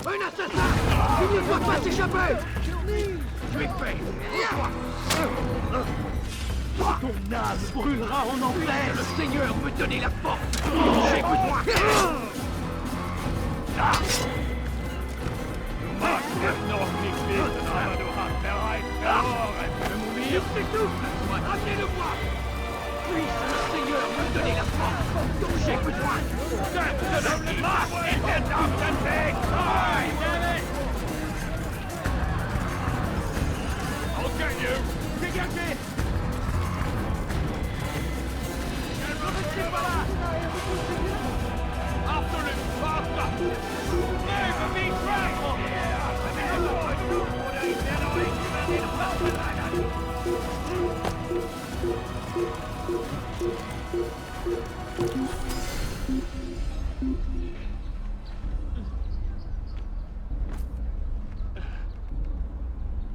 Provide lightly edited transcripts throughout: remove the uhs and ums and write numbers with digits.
Un assassin! Il ne doit pas s'échapper! Tu es fait! Ton âme brûlera en enfer! Le Seigneur me donner la force! J'ai besoin! Ramenez-le-moi! Puisse le Seigneur me donner la force dont j'ai besoin! I'll get you! Dégagez! Ne restez pas là! Absolute bastard! Move me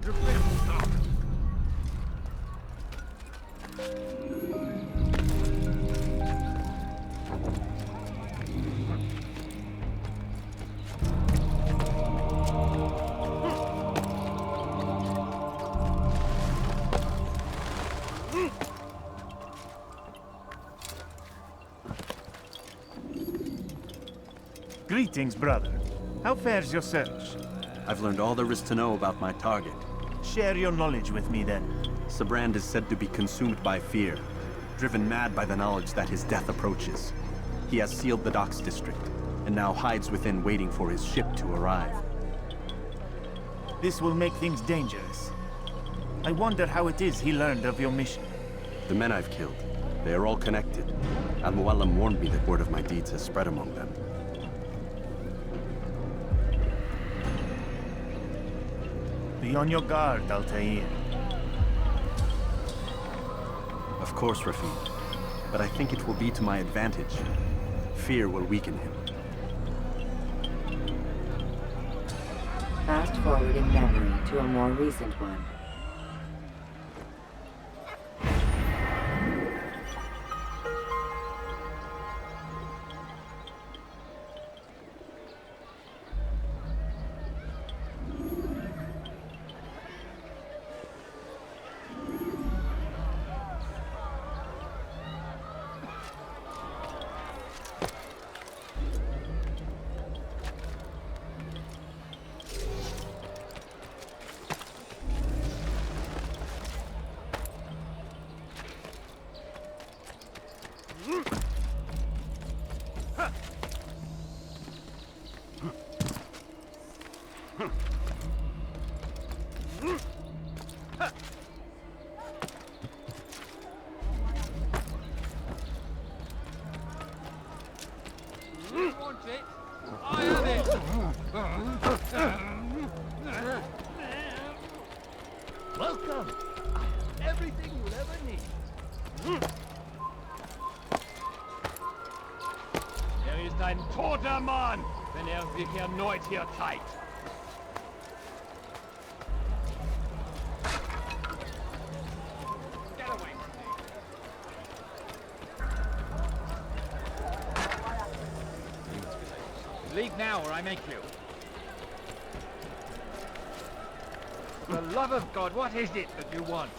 Je perds mon temps. Greetings, brother. How fares your search? I've learned all there is to know about my target. Share your knowledge with me, then. Sibrand is said to be consumed by fear, driven mad by the knowledge that his death approaches. He has sealed the docks district, and now hides within waiting for his ship to arrive. This will make things dangerous. I wonder how it is he learned of your mission. The men I've killed, they are all connected. Mualim warned me that word of my deeds has spread among them. Be on your guard, Altaïr. Of course, Rafid. But I think it will be to my advantage. Fear will weaken him. Fast forward in memory to a more recent one. Welcome! Everything you'll ever need. Ist ein toter Mann, wenn sich erneut hier zeigt. Get away from me. Leave now or I make you. For the love of God, what is it that you want?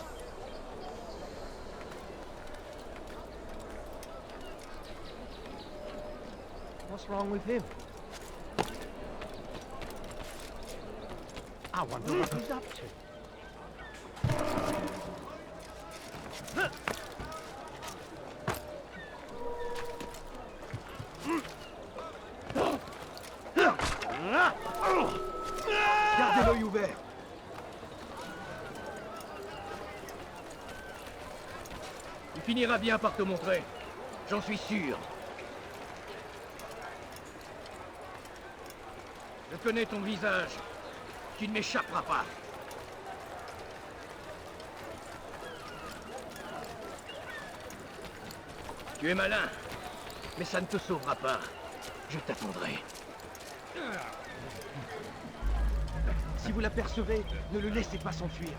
What's wrong with him? I wonder what he's up to. Gardez l'œil ouvert. Il finira bien par te montrer. J'en suis sûr. Je connais ton visage. Tu ne m'échapperas pas. Tu es malin, mais ça ne te sauvera pas. Je t'attendrai. Si vous l'apercevez, ne le laissez pas s'enfuir.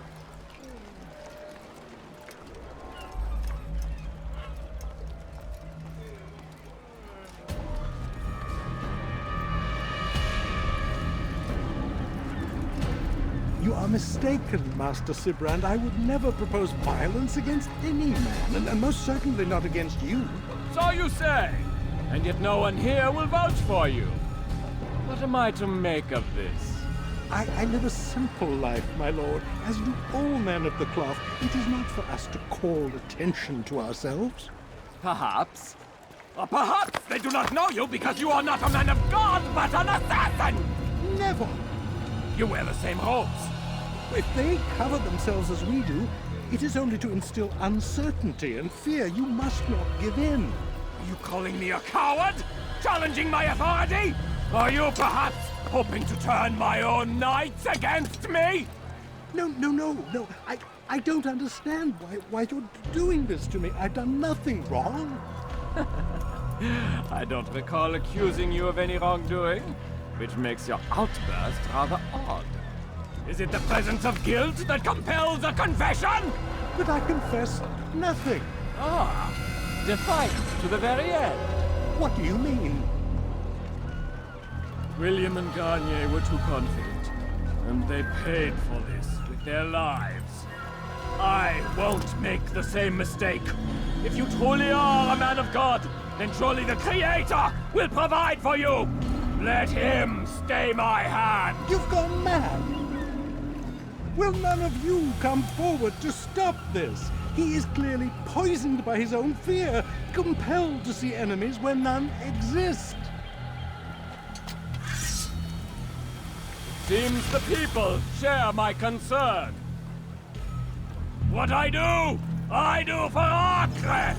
are mistaken, Master Sibrand. I would never propose violence against any man, and most certainly not against you. So you say, and yet no one here will vouch for you. What am I to make of this? I live a simple life, my lord, as do all men of the cloth. It is not for us to call attention to ourselves. Perhaps. Or perhaps they do not know you because you are not a man of God, but an assassin! Never! You wear the same robes. If they cover themselves as we do, it is only to instill uncertainty and fear. You must not give in. Are you calling me a coward? Challenging my authority? Are you perhaps hoping to turn my own knights against me? No. I don't understand why you're doing this to me. I've done nothing wrong. I don't recall accusing you of any wrongdoing, which makes your outburst rather odd. Is it the presence of guilt that compels a confession? But I confess nothing. Ah, defiant to the very end. What do you mean? William and Garnier were too confident, and they paid for this with their lives. I won't make the same mistake. If you truly are a man of God, then surely the Creator will provide for you. Let him stay my hand. You've gone mad. Will none of you come forward to stop this? He is clearly poisoned by his own fear, compelled to see enemies where none exist. Seems the people share my concern. What I do for Acre!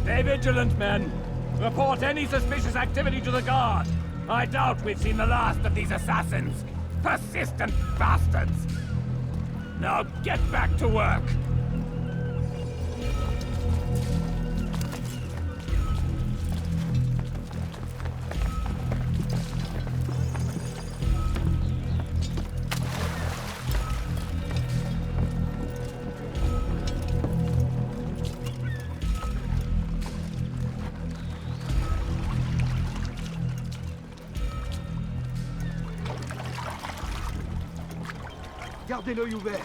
Stay vigilant, men. Report any suspicious activity to the guard. I doubt we've seen the last of these assassins. Persistent bastards. Now get back to work. Gardez l'œil ouvert.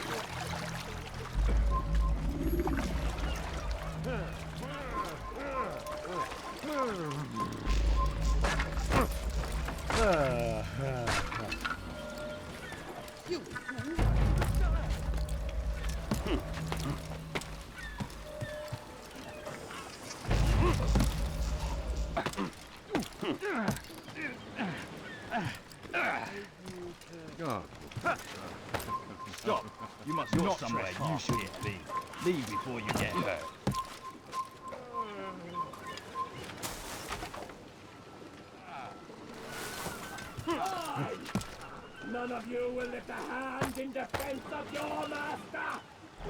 Stop! You must not somewhere you shouldn't be. Leave before you get hurt. None of you will lift a hand in defense of your master!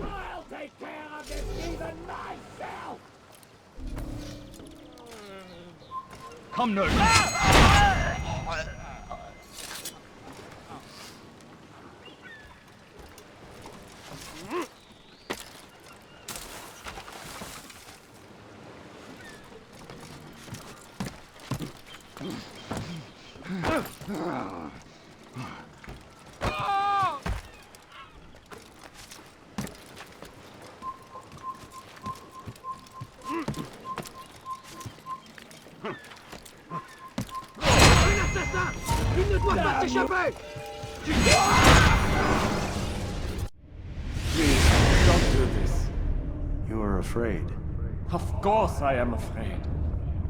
I'll take care of this even myself! Come no. Il ne doit pas s'échapper! Please, don't do this. You are afraid. Of course I am afraid.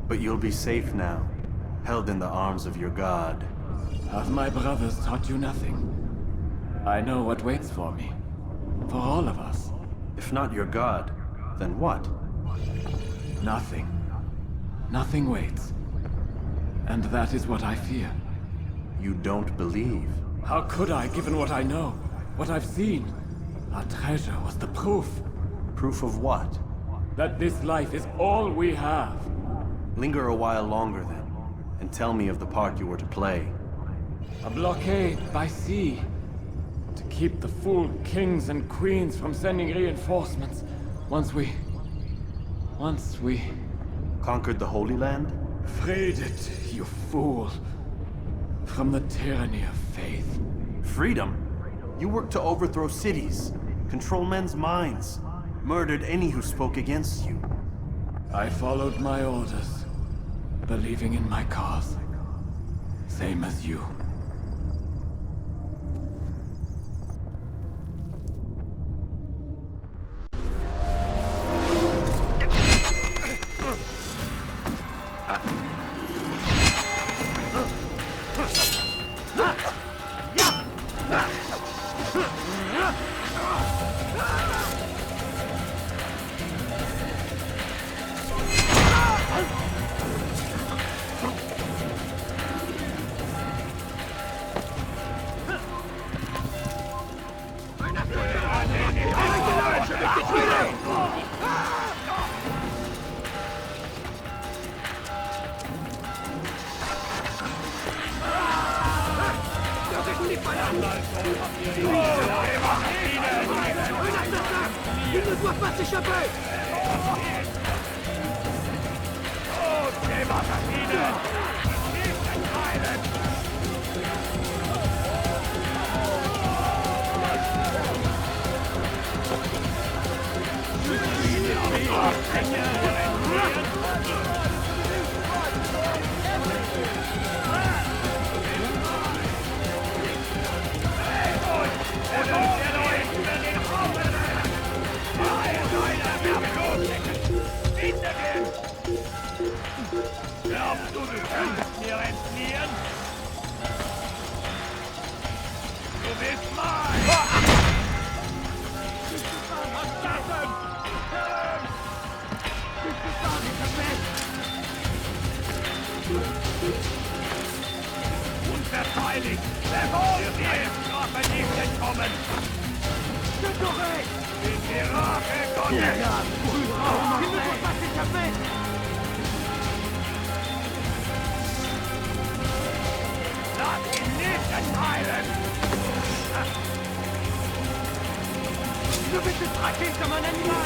But you'll be safe now, held in the arms of your god. Have my brothers taught you nothing? I know what waits for me. For all of us. If not your god, then what? Nothing. Nothing waits. And that is what I fear. You don't believe. How could I, given what I know? What I've seen? Our treasure was the proof. Proof of what? That this life is all we have. Linger a while longer then, and tell me of the part you were to play. A blockade by sea. To keep the fool kings and queens from sending reinforcements. Once we... Conquered the Holy Land? Freed it, you fool. From the tyranny of faith. Freedom? You worked to overthrow cities, control men's minds, murdered any who spoke against you. I followed my orders, believing in my cause. Same as you. Il ne doit pas s'échapper! Glaubst du, du könntest mir entfliehen? Du bist mein! Assassin! Unverteidigt! Wir Strafe nicht entkommen! Den Mirakel Gottes! Il ne doit pas s'échapper! Lass ihn nicht entheilen! Je vais te traquer comme un animal!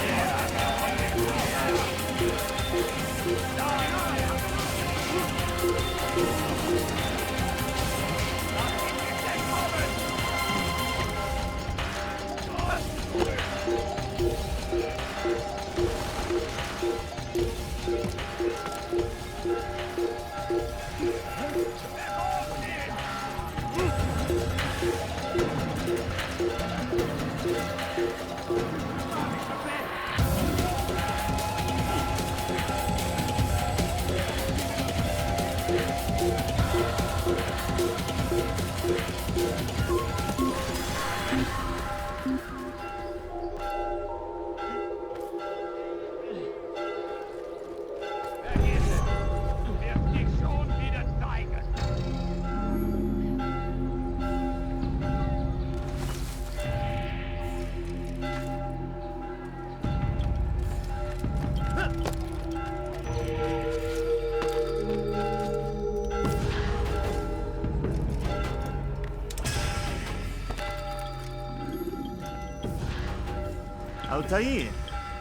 Altaïr,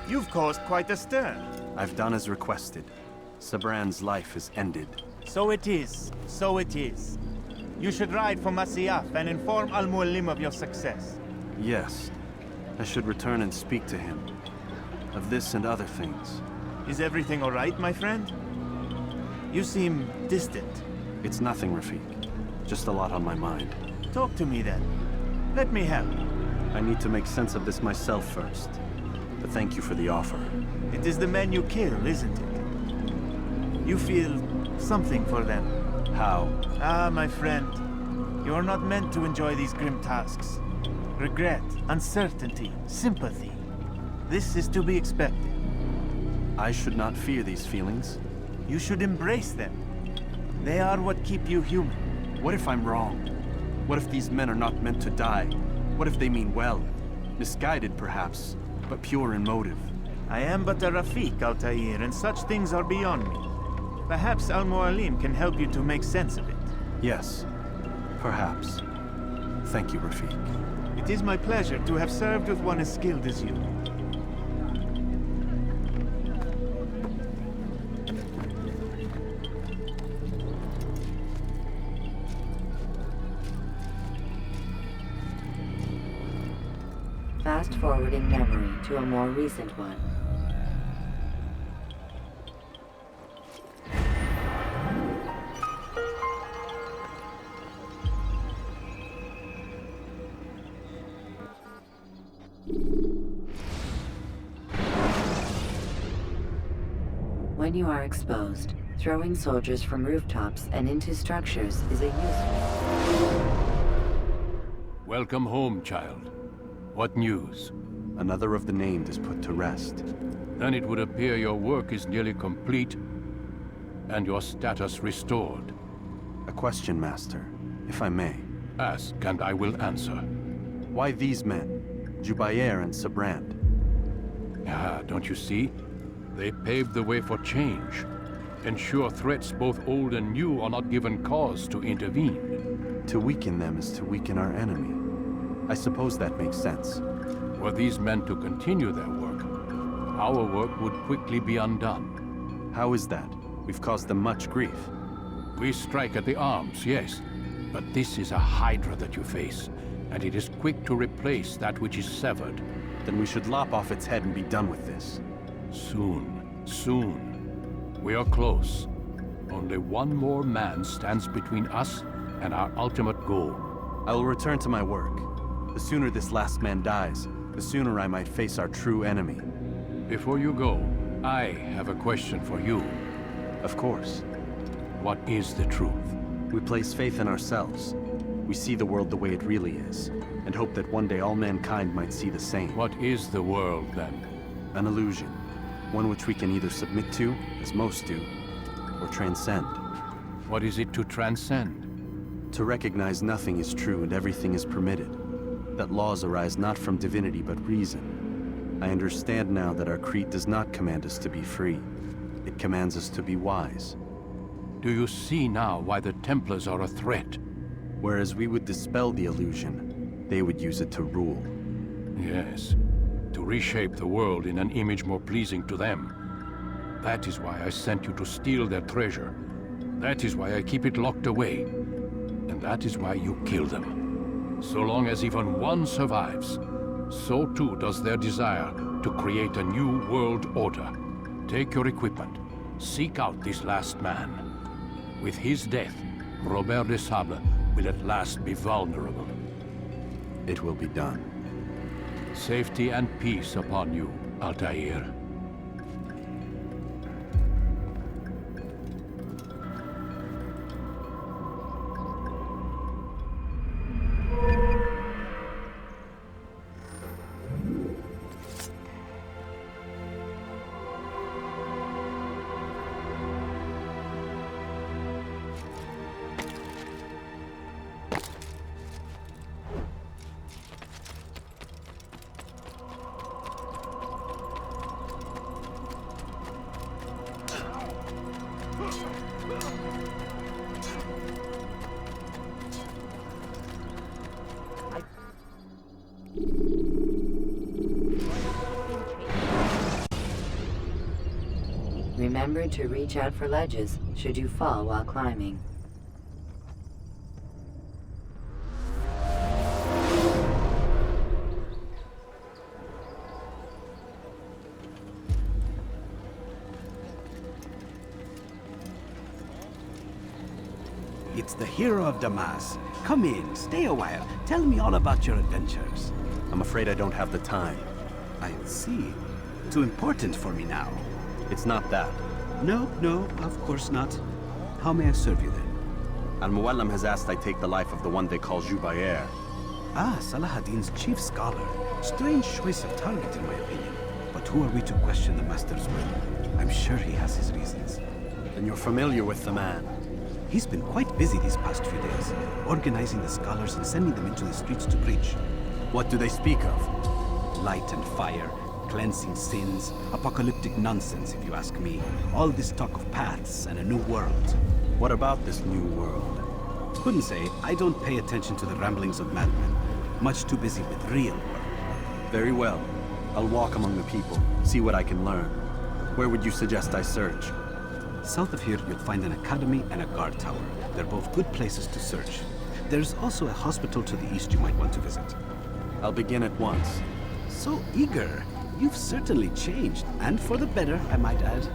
you've caused quite a stir. I've done as requested. Sibrand's life is ended. So it is. So it is. You should ride for Masyaf and inform Al-Mualim of your success. Yes. I should return and speak to him. Of this and other things. Is everything all right, my friend? You seem distant. It's nothing, Rafiq. Just a lot on my mind. Talk to me then. Let me help. I need to make sense of this myself first. But thank you for the offer. It is the men you kill, isn't it? You feel something for them. How? Ah, my friend. You are not meant to enjoy these grim tasks. Regret, uncertainty, sympathy. This is to be expected. I should not fear these feelings. You should embrace them. They are what keep you human. What if I'm wrong? What if these men are not meant to die? What if they mean well? Misguided, perhaps, but pure in motive. I am but a Rafiq, Altaïr, and such things are beyond me. Perhaps Al-Mualim can help you to make sense of it. Yes, perhaps. Thank you, Rafiq. It is my pleasure to have served with one as skilled as you. Fast-forwarding memory to a more recent one. When you are exposed, throwing soldiers from rooftops and into structures is a useful... Welcome home, child. What news? Another of the named is put to rest. Then it would appear your work is nearly complete, and your status restored. A question, Master, if I may. Ask, and I will answer. Why these men? Jubair and Sibrand? Ah, don't you see? They paved the way for change. Ensure threats both old and new are not given cause to intervene. To weaken them is to weaken our enemy. I suppose that makes sense. Were these men to continue their work, our work would quickly be undone. How is that? We've caused them much grief. We strike at the arms, yes. But this is a hydra that you face, and it is quick to replace that which is severed. Then we should lop off its head and be done with this. Soon, soon. We are close. Only one more man stands between us and our ultimate goal. I will return to my work. The sooner this last man dies, the sooner I might face our true enemy. Before you go, I have a question for you. Of course. What is the truth? We place faith in ourselves. We see the world the way it really is, and hope that one day all mankind might see the same. What is the world, then? An illusion. One which we can either submit to, as most do, or transcend. What is it to transcend? To recognize nothing is true and everything is permitted. That laws arise not from divinity but reason. I understand now that our creed does not command us to be free. It commands us to be wise. Do you see now why the Templars are a threat? Whereas we would dispel the illusion, they would use it to rule. Yes. To reshape the world in an image more pleasing to them. That is why I sent you to steal their treasure. That is why I keep it locked away. And that is why you kill them. So long as even one survives, so too does their desire to create a new world order. Take your equipment. Seek out this last man. With his death, Robert de Sable will at last be vulnerable. It will be done. Safety and peace upon you, Altaïr. Remember to reach out for ledges should you fall while climbing. It's the hero of Damas. Come in, stay a while. Tell me all about your adventures. I'm afraid I don't have the time. I see. Too important for me now. It's not that. No, of course not. How may I serve you then? Mualim has asked I take the life of the one they call Jubair. Ah, Salahadin's chief scholar. Strange choice of target in my opinion. But who are we to question the Master's will? I'm sure he has his reasons. Then you're familiar with the man. He's been quite busy these past few days, organizing the scholars and sending them into the streets to preach. What do they speak of? Light and fire, cleansing sins, apocalyptic nonsense if you ask me. All this talk of paths and a new world. What about this new world? Couldn't say. I don't pay attention to the ramblings of madmen. Much too busy with real world. Very well. I'll walk among the people, see what I can learn. Where would you suggest I search? South of here, you'll find an academy and a guard tower. They're both good places to search. There's also a hospital to the east you might want to visit. I'll begin at once. so eager. You've certainly changed, and for the better, I might add.